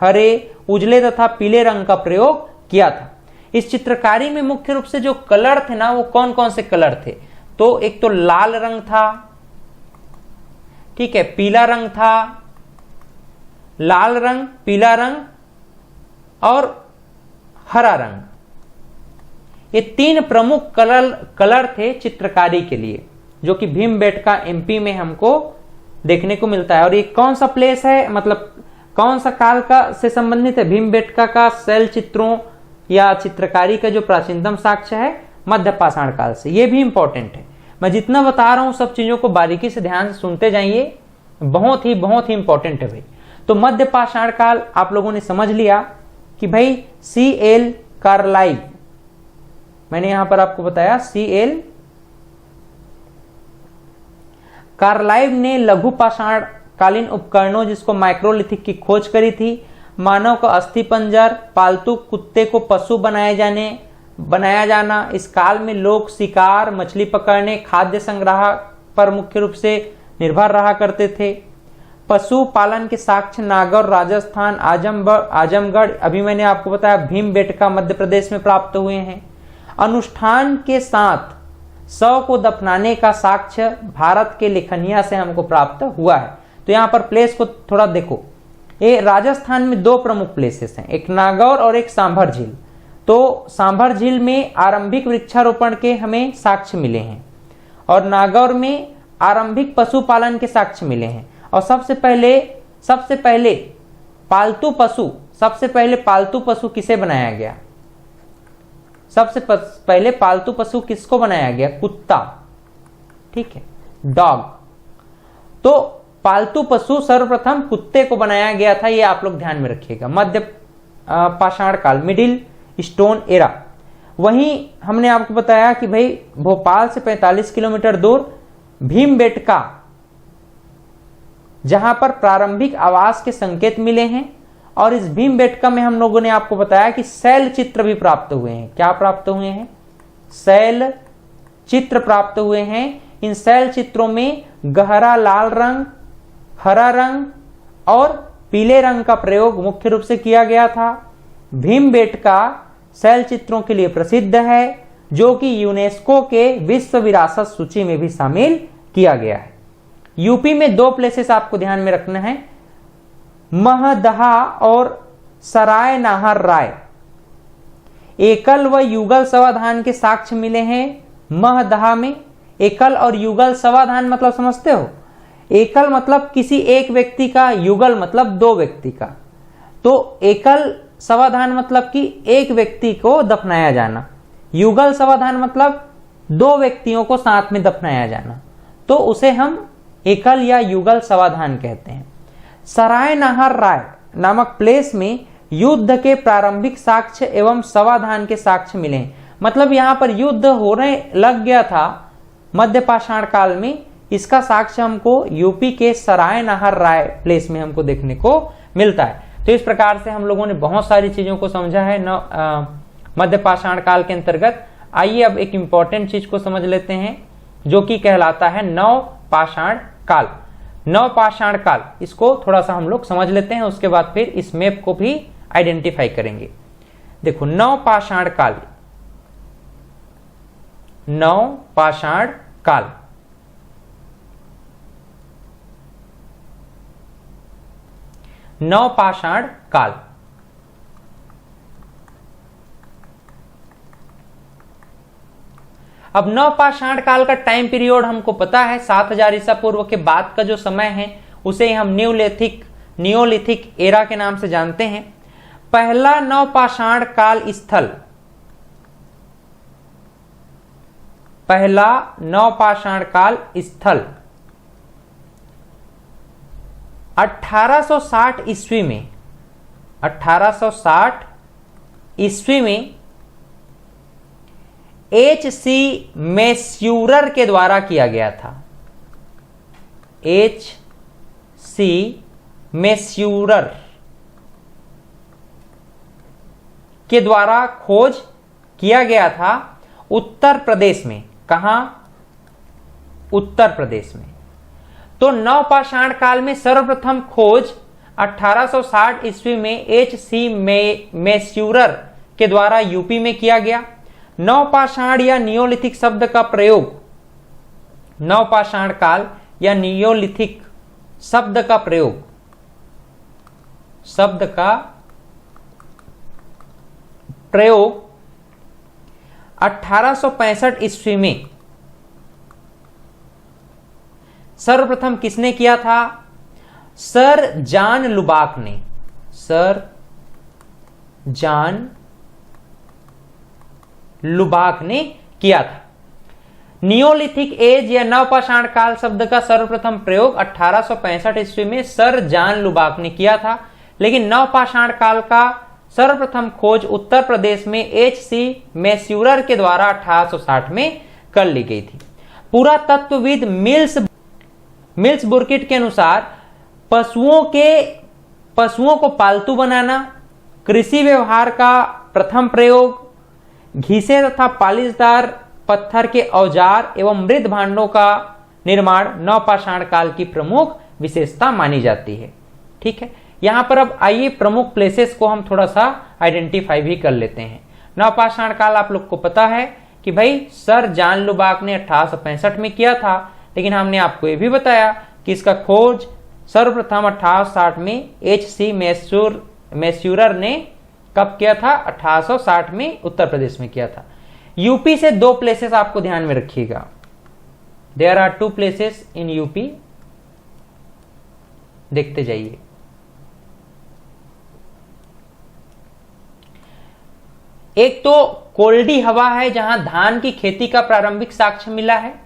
A: हरे, उजले तथा पीले रंग का प्रयोग किया था। इस चित्रकारी में मुख्य रूप से जो कलर थे ना, वो कौन कौन से कलर थे? तो एक तो लाल रंग था, ठीक है, पीला रंग था, लाल रंग, पीला रंग और हरा रंग। ये 3 प्रमुख कलर थे चित्रकारी के लिए, जो कि भीमबेटका MP में हमको देखने को मिलता है। और ये कौन सा प्लेस है, मतलब कौन सा काल का से संबंधित है? भीमबेटका का शैल चित्रों या चित्रकारी का जो प्राचीनतम साक्ष्य है मध्य पाषाण काल से। ये भी इंपॉर्टेंट है। मैं जितना बता रहा हूं सब चीजों को बारीकी से ध्यान से सुनते जाइए, बहुत ही इंपॉर्टेंट है भाई। तो मध्य पाषाण काल आप लोगों ने समझ लिया कि भाई C.L. कार्लाइल, मैंने यहां पर आपको बताया C.L. कार्लाइव ने लघु पाषाण कालीन उपकरणों जिसको माइक्रोलिथिक की खोज करी थी। मानव का अस्थि पंजर, पालतू कुत्ते को पशु बनाया जाना। इस काल में लोग शिकार, मछली पकड़ने, खाद्य संग्रह पर मुख्य रूप से निर्भर रहा करते थे। पशु पालन के साक्ष्य नागौर, राजस्थान, आजमगढ़, अभी मैंने आपको बताया भीमबेटका मध्य प्रदेश में प्राप्त हुए हैं। अनुष्ठान के साथ शव को दफनाने का साक्ष्य भारत के लेखनिया से हमको प्राप्त हुआ है। तो यहाँ पर प्लेस को थोड़ा देखो, ये राजस्थान में 2 प्रमुख प्लेसेस हैं, एक नागौर और एक सांभर झील। तो सांभर झील में आरंभिक वृक्षारोपण के हमें साक्ष्य मिले हैं, और नागौर में आरंभिक पशुपालन के साक्ष्य मिले हैं। और सबसे पहले पालतू पशु किसे बनाया गया? सबसे पहले पालतू पशु किसको बनाया गया? कुत्ता, ठीक है, डॉग। तो पालतू पशु सर्वप्रथम कुत्ते को बनाया गया था, ये आप लोग ध्यान में रखिएगा। मध्य पाषाण काल, मिडिल स्टोन एरा। वहीं हमने आपको बताया कि भाई भोपाल से 45 किलोमीटर दूर भीमबेटका, जहां पर प्रारंभिक आवास के संकेत मिले हैं। और इस भीमबेटका में हम लोगों ने आपको बताया कि शैल चित्र भी प्राप्त हुए हैं। क्या प्राप्त हुए हैं? शैल चित्र प्राप्त हुए हैं। इन शैल चित्रों में गहरा लाल रंग, हरा रंग और पीले रंग का प्रयोग मुख्य रूप से किया गया था। भीमबेटका शैल चित्रों के लिए प्रसिद्ध है, जो कि यूनेस्को के विश्व विरासत सूची में भी शामिल किया गया है। यूपी में दो प्लेसेस आपको ध्यान में रखना है, महदहा और सराय नाहर राय। एकल व युगल समाधान के साक्ष्य मिले हैं महदहा में। एकल और युगल समाधान मतलब समझते हो? एकल मतलब किसी एक व्यक्ति का, युगल मतलब दो व्यक्ति का। तो एकल समाधान मतलब कि एक व्यक्ति को दफनाया जाना, युगल समाधान मतलब दो व्यक्तियों को साथ में दफनाया जाना, तो उसे हम एकल या युगल समाधान कहते हैं। सराय नाहर राय नामक प्लेस में युद्ध के प्रारंभिक साक्ष्य एवं समाधान के साक्ष्य मिले हैं। मतलब यहां पर युद्ध होने लग गया था मध्य पाषाण काल में, इसका साक्ष्य हमको यूपी के सराय नाहर राय प्लेस में हमको देखने को मिलता है। तो इस प्रकार से हम लोगों ने बहुत सारी चीजों को समझा है मध्य पाषाण काल के अंतर्गत। आइए अब एक इंपॉर्टेंट चीज को समझ लेते हैं जो कि कहलाता है नव पाषाण काल। नव पाषाण काल, इसको थोड़ा सा हम लोग समझ लेते हैं, उसके बाद फिर इस मैप को भी आइडेंटिफाई करेंगे। देखो, नव पाषाण काल, नव पाषाण काल, नव पाषाण काल। अब नव पाषाण काल का टाइम पीरियड हमको पता है 7000 ईसा पूर्व के बाद का जो समय है उसे हम नियोलिथिक एरा के नाम से जानते हैं। पहला नव पाषाण काल स्थल, पहला नव पाषाण काल स्थल 1860 ईस्वी में, 1860 ईस्वी में H.C. मैस्यूरर के द्वारा किया गया था। H.C. मैस्यूरर के द्वारा खोज किया गया था उत्तर प्रदेश में। कहां? उत्तर प्रदेश में। तो नव पाषाण काल में सर्वप्रथम खोज 1860 ईस्वी में H.C. मैस्यूरर के द्वारा यूपी में किया गया। नव पाषाण या नियोलिथिक शब्द का प्रयोग, नव पाषाण काल या नियोलिथिक शब्द का प्रयोग, शब्द का प्रयोग 1865 ईस्वी में सर्वप्रथम किसने किया था? सर जॉन लुबाक ने, सर जॉन लुबाक ने किया था। नियोलिथिक एज या नवपाषाण काल शब्द का सर्वप्रथम प्रयोग 1865 ईस्वी में सर जॉन लुबाक ने किया था, लेकिन नवपाषाण काल का सर्वप्रथम खोज उत्तर प्रदेश में H.C. मैस्यूरर के द्वारा 1860 में कर ली गई थी। पुरातत्वविद मिल्स बुर्किट के अनुसार पशुओं को पालतू बनाना, कृषि व्यवहार का प्रथम प्रयोग, घिसे तथा पालिशदार पत्थर के औजार एवं मृत भांडों का निर्माण नवपाषाण काल की प्रमुख विशेषता मानी जाती है। ठीक है, यहां पर अब आइए प्रमुख प्लेसेस को हम थोड़ा सा आइडेंटिफाई भी कर लेते हैं। नवपाषाण काल आप लोग को पता है कि भाई सर जॉन लुबाक ने 1865 में किया था, लेकिन हमने आपको यह भी बताया कि इसका खोज सर्वप्रथम 1860 में H.C. मैस्यूरर ने कब किया था? 1860 में उत्तर प्रदेश में किया था। यूपी से दो प्लेसेस आपको ध्यान में रखिएगा। There are two places in UP, देखते जाइए। एक तो कोल्डी हवा है जहां धान की खेती का प्रारंभिक साक्ष्य मिला है,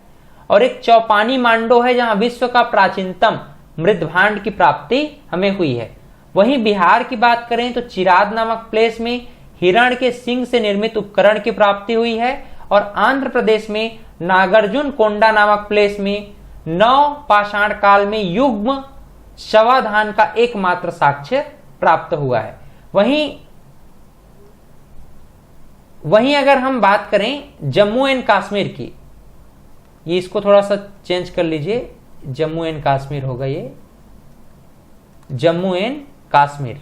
A: और एक चौपानी मांडो है जहां विश्व का प्राचीनतम मृदभांड की प्राप्ति हमें हुई है। वहीं बिहार की बात करें तो चिराद नामक प्लेस में हिरण के सिंग से निर्मित उपकरण की प्राप्ति हुई है, और आंध्र प्रदेश में नागार्जुन कोंडा नामक प्लेस में नव पाषाण काल में युग्म शवाधान का एकमात्र साक्ष्य प्राप्त हुआ है। वहीं अगर हम बात करें जम्मू एंड कश्मीर की, ये इसको थोड़ा सा चेंज कर लीजिए, जम्मू एंड कश्मीर होगा ये, जम्मू एंड कश्मीर।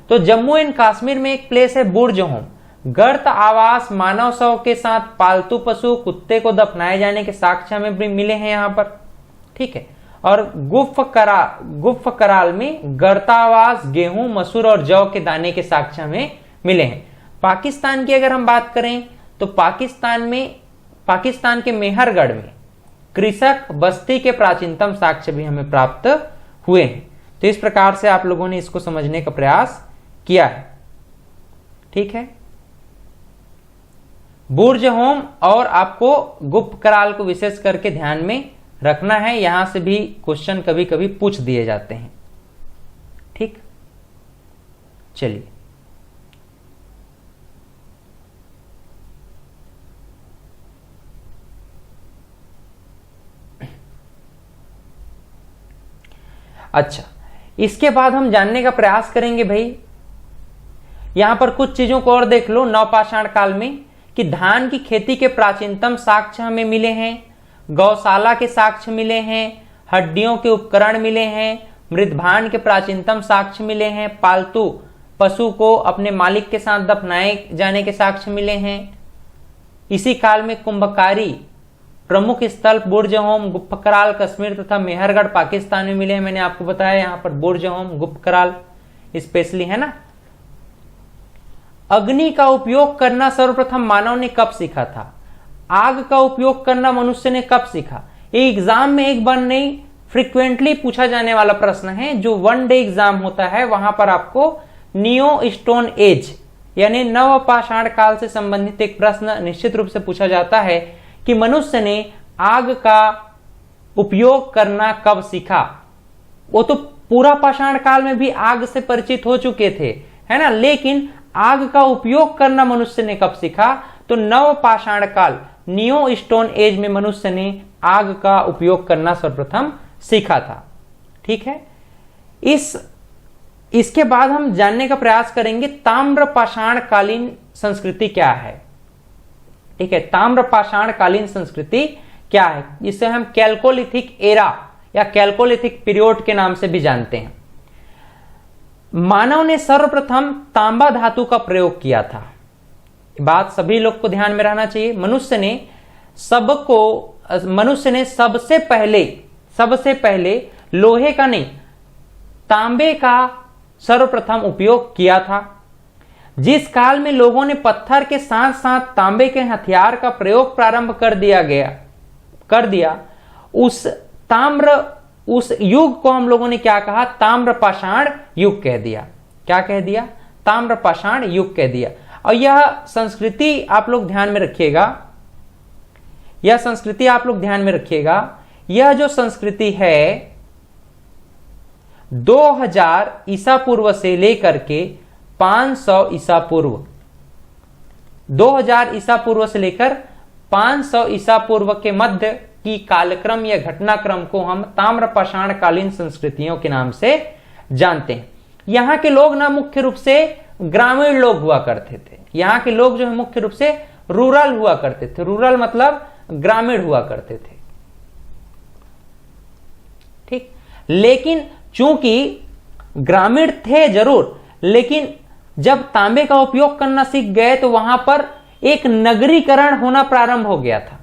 A: तो जम्मू एंड कश्मीर में एक प्लेस है बुर्जहोम, गर्त आवास मानव शव के साथ पालतू पशु कुत्ते को दफनाए जाने के साक्ष्य हमें भी मिले हैं यहां पर। ठीक है। और गुफ कराल में गर्तावास, गेहूं, मसूर और जौ के दाने के साक्ष्य हमें मिले हैं। पाकिस्तान की अगर हम बात करें तो पाकिस्तान के मेहरगढ़ में कृषक बस्ती के प्राचीनतम साक्ष्य भी हमें प्राप्त हुए हैं। तो इस प्रकार से आप लोगों ने इसको समझने का प्रयास किया है, ठीक है। बुर्ज होम और आपको गुप्त कराल को विशेष करके ध्यान में रखना है, यहां से भी क्वेश्चन कभी कभी पूछ दिए जाते हैं, ठीक। चलिए अच्छा, इसके बाद हम जानने का प्रयास करेंगे भाई, यहां पर कुछ चीजों को और देख लो। नवपाषाण काल में कि धान की खेती के प्राचीनतम साक्ष्य हमें मिले हैं, गौशाला के साक्ष्य मिले हैं, हड्डियों के उपकरण मिले हैं, मृदभान के प्राचीनतम साक्ष्य मिले हैं, पालतू पशु को अपने मालिक के साथ दफनाए जाने के साक्ष्य मिले हैं। इसी काल में कुंभकारी प्रमुख स्थल बुर्ज होम, गुप्त कराल कश्मीर तथा मेहरगढ़ पाकिस्तान में मिले हैं। मैंने आपको बताया यहां पर बुर्ज होम, गुप्त कराल स्पेशली है ना। अग्नि का उपयोग करना सर्वप्रथम मानव ने कब सीखा था? आग का उपयोग करना मनुष्य ने कब सीखा? ये एग्जाम में एक बार नहीं, फ्रीक्वेंटली पूछा जाने वाला प्रश्न है, जो वन डे एग्जाम होता है वहां पर आपको नियो स्टोन एज यानी नवपाषाण काल से संबंधित एक प्रश्न निश्चित रूप से पूछा जाता है कि मनुष्य ने आग का उपयोग करना कब सीखा। वो तो पूरा पाषाण काल में भी आग से परिचित हो चुके थे, है ना, लेकिन आग का उपयोग करना मनुष्य ने कब सीखा? तो नवपाषाण काल, नियो स्टोन एज में मनुष्य ने आग का उपयोग करना सर्वप्रथम सीखा था, ठीक है। इसके बाद हम जानने का प्रयास करेंगे ताम्रपाषाण कालीन संस्कृति क्या है, ठीक है। ताम्रपाषाण कालीन संस्कृति क्या है, जिसे हम कैल्कोलिथिक एरा या कैल्कोलिथिक पीरियड के नाम से भी जानते हैं। मानव ने सर्वप्रथम तांबा धातु का प्रयोग किया था, बात सभी लोग को ध्यान में रहना चाहिए। मनुष्य ने सबसे पहले लोहे का नहीं, तांबे का सर्वप्रथम उपयोग किया था। जिस काल में लोगों ने पत्थर के साथ साथ तांबे के हथियार का प्रयोग प्रारंभ कर दिया, उस युग को हम लोगों ने क्या कहा? ताम्रपाषाण युग कह दिया। क्या कह दिया? ताम्रपाषाण युग कह दिया। और यह संस्कृति आप लोग ध्यान में रखिएगा, यह जो संस्कृति है 2000 ईसा पूर्व से लेकर के 500 ईसा पूर्व, 2000 ईसा पूर्व से लेकर 500 ईसा पूर्व के मध्य की कालक्रम या घटनाक्रम को हम ताम्रपाषाण कालीन संस्कृतियों के नाम से जानते हैं। यहां के लोग ना मुख्य रूप से ग्रामीण लोग हुआ करते थे, यहां के लोग जो है मुख्य रूप से रूरल हुआ करते थे। रूरल मतलब ग्रामीण हुआ करते थे, ठीक। लेकिन चूंकि ग्रामीण थे जरूर, लेकिन जब तांबे का उपयोग करना सीख गए तो वहां पर एक नगरीकरण होना प्रारंभ हो गया था।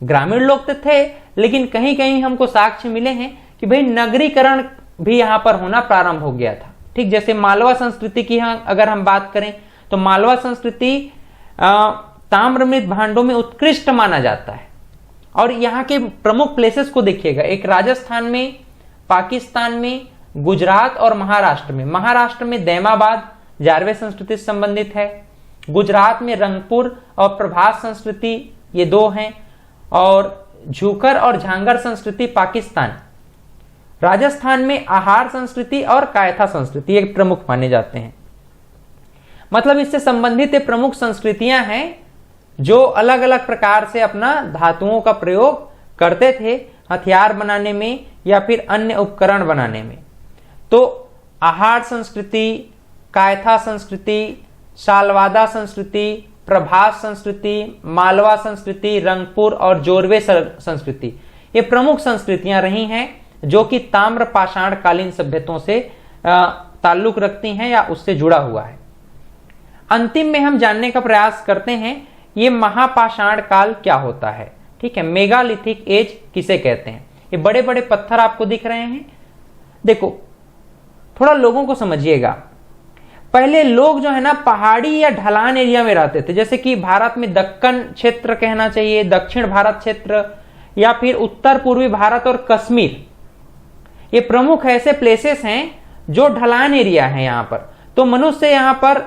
A: ग्रामीण लोग तो थे, लेकिन कहीं कहीं हमको साक्ष्य मिले हैं कि भाई नगरीकरण भी यहां पर होना प्रारंभ हो गया था, ठीक। जैसे मालवा संस्कृति की अगर हम बात करें तो मालवा संस्कृति ताम्रमृत भांडों में उत्कृष्ट माना जाता है। और यहाँ के प्रमुख प्लेसेस को देखिएगा, एक राजस्थान में, पाकिस्तान में, गुजरात और महाराष्ट्र में। महाराष्ट्र में दैमाबाद जारवे संस्कृति से संबंधित है, गुजरात में रंगपुर और प्रभास संस्कृति, ये दो हैं, और झूकर और झांगर संस्कृति पाकिस्तान। राजस्थान में आहार संस्कृति और कायथा संस्कृति ये प्रमुख माने जाते हैं। मतलब इससे संबंधित ये प्रमुख संस्कृतियां हैं जो अलग अलग प्रकार से अपना धातुओं का प्रयोग करते थे हथियार बनाने में या फिर अन्य उपकरण बनाने में। तो आहार संस्कृति, कायथा संस्कृति, शालवादा संस्कृति, प्रभास संस्कृति, मालवा संस्कृति, रंगपुर और जोरवे संस्कृति, ये प्रमुख संस्कृतियां रही हैं जो कि ताम्रपाषाण कालीन सभ्यताओं से ताल्लुक रखती हैं या उससे जुड़ा हुआ है। अंतिम में हम जानने का प्रयास करते हैं ये महापाषाण काल क्या होता है, ठीक है। मेगालिथिक एज किसे कहते हैं? ये ये बड़े बड़े पत्थर आपको दिख रहे हैं। देखो थोड़ा लोगों को समझिएगा, पहले लोग जो है ना पहाड़ी या ढलान एरिया में रहते थे, जैसे कि भारत में दक्कन क्षेत्र कहना चाहिए, दक्षिण भारत क्षेत्र, या फिर उत्तर पूर्वी भारत और कश्मीर, ये प्रमुख ऐसे प्लेसेस हैं जो ढलान एरिया है यहां पर। तो मनुष्य यहां पर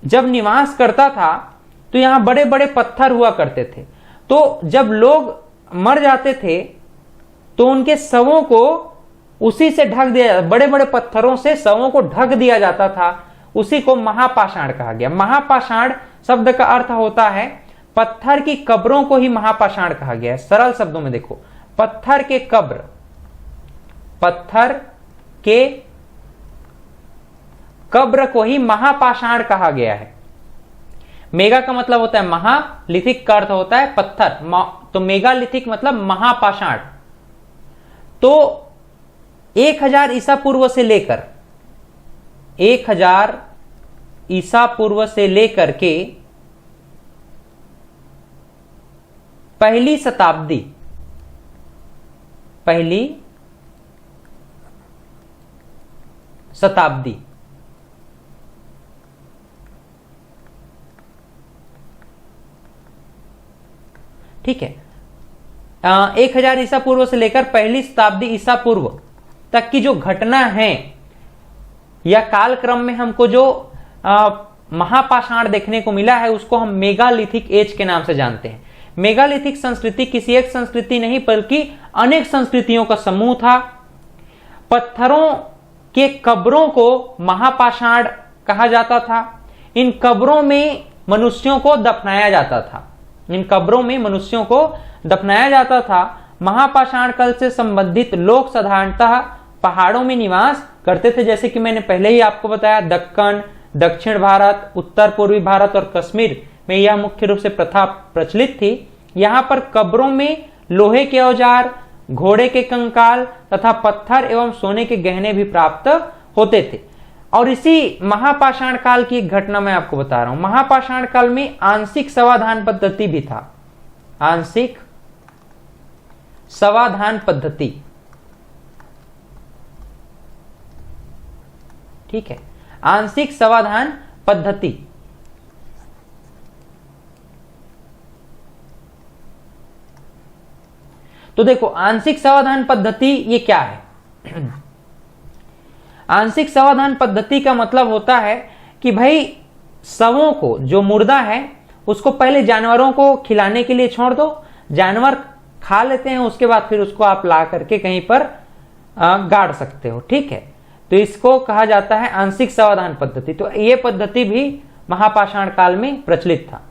A: जब निवास करता था तो यहां बड़े बड़े पत्थर हुआ करते थे। तो जब लोग मर जाते थे तो उनके शवों को उसी से ढक दिया, बड़े बड़े पत्थरों से शवों को ढक दिया जाता था, उसी को महापाषाण कहा गया। महापाषाण शब्द का अर्थ होता है पत्थर की कब्रों को ही महापाषाण कहा गया है। सरल शब्दों में देखो, पत्थर के कब्र, पत्थर के कब्र को ही महापाषाण कहा गया है। मेगा का मतलब होता है महा, लिथिक का अर्थ होता है पत्थर, तो मेगालिथिक मतलब महापाषाण। तो 1000 ईसा पूर्व से लेकर 1000 ईसा पूर्व से लेकर के पहली शताब्दी, ठीक है, 1000 ईसा पूर्व से लेकर पहली शताब्दी ईसा पूर्व तक की जो घटना है या कालक्रम में हमको जो महापाषाण देखने को मिला है उसको हम मेगालिथिक एज के नाम से जानते हैं। मेगालिथिक संस्कृति किसी एक संस्कृति नहीं बल्कि अनेक संस्कृतियों का समूह था। पत्थरों के कब्रों को महापाषाण कहा जाता था। इन कब्रों में मनुष्यों को दफनाया जाता था, इन कब्रों में मनुष्यों को दफनाया जाता था। महापाषाण काल से संबंधित लोग साधारणतः पहाड़ों में निवास करते थे, जैसे कि मैंने पहले ही आपको बताया, दक्कन, दक्षिण भारत, उत्तर पूर्वी भारत और कश्मीर में यह मुख्य रूप से प्रथा प्रचलित थी। यहां पर कब्रों में लोहे के औजार, घोड़े के कंकाल तथा पत्थर एवं सोने के गहने भी प्राप्त होते थे। और इसी महापाषाण काल की एक घटना मैं आपको बता रहा हूं। महापाषाण काल में आंशिक समाधान पद्धति भी था, आंशिक समाधान पद्धति, ठीक है, आंशिक समाधान पद्धति। तो देखो आंशिक समाधान पद्धति ये क्या है? आंशिक समाधान पद्धति का मतलब होता है कि भाई शवों को, जो मुर्दा है उसको पहले जानवरों को खिलाने के लिए छोड़ दो, जानवर खा लेते हैं, उसके बाद फिर उसको आप ला करके कहीं पर गाड़ सकते हो, ठीक है। तो इसको कहा जाता है आंशिक समाधान पद्धति। तो ये पद्धति भी महापाषाण काल में प्रचलित था।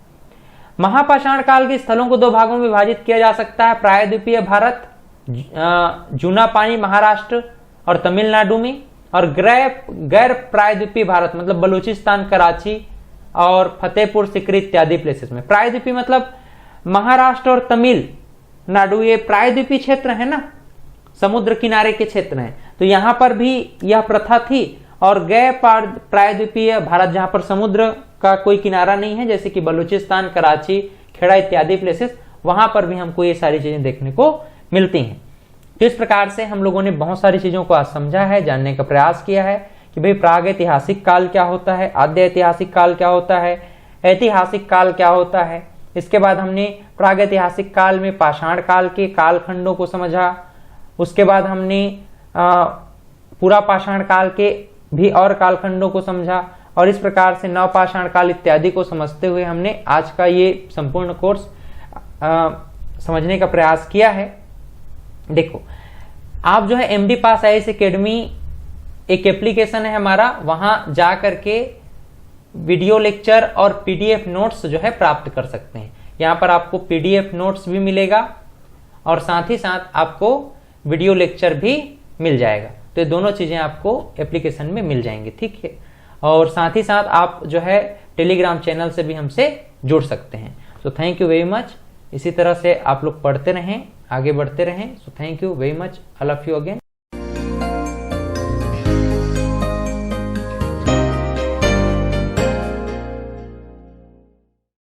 A: महापाषाण काल के स्थलों को दो भागों में विभाजित किया जा सकता है, प्रायद्वीपीय भारत, जूना पानी महाराष्ट्र और तमिलनाडु में, और गैर प्रायद्वीपीय भारत मतलब बलूचिस्तान, कराची और फतेहपुर सिकरी इत्यादि प्लेसेस में। प्रायद्वीपीय मतलब महाराष्ट्र और तमिलनाडु, ये प्रायद्वीपीय क्षेत्र है ना, समुद्र किनारे के क्षेत्र हैं। तो यहां पर भी यह प्रथा थी। और गैर प्रायद्वीपीय भारत जहां पर समुद्र का कोई किनारा नहीं है, जैसे कि बलूचिस्तान, कराची, खेड़ा इत्यादि प्लेसेस, वहां पर भी हमको ये सारी चीजें देखने को मिलती हैं। तो इस प्रकार से हम लोगों ने बहुत सारी चीजों को आज समझा है, जानने का प्रयास किया है कि भाई प्रागैतिहासिक काल क्या होता है, आद्य ऐतिहासिक काल क्या होता है, ऐतिहासिक काल क्या होता है। इसके बाद हमने प्रागैतिहासिक काल में पाषाण काल के कालखंडों को समझा। उसके बाद हमने पूरा पाषाण काल के भी और कालखंडों को समझा, और इस प्रकार से नवपाषाण काल इत्यादि को समझते हुए हमने आज का ये संपूर्ण कोर्स समझने का प्रयास किया है। देखो आप जो है एमडी पास आईएएस एकेडमी एक एप्लीकेशन है हमारा, वहां जा करके वीडियो लेक्चर और पीडीएफ नोट्स जो है प्राप्त कर सकते हैं। यहाँ पर आपको पीडीएफ नोट्स भी मिलेगा और साथ ही साथ आपको वीडियो लेक्चर भी मिल जाएगा। तो ये दोनों चीजें आपको एप्लीकेशन में मिल जाएंगी, ठीक है। और साथ ही साथ आप जो है टेलीग्राम चैनल से भी हमसे जुड़ सकते हैं। So thank you very much. इसी तरह से आप लोग पढ़ते रहें, आगे बढ़ते रहें। So thank you very much, I love you again.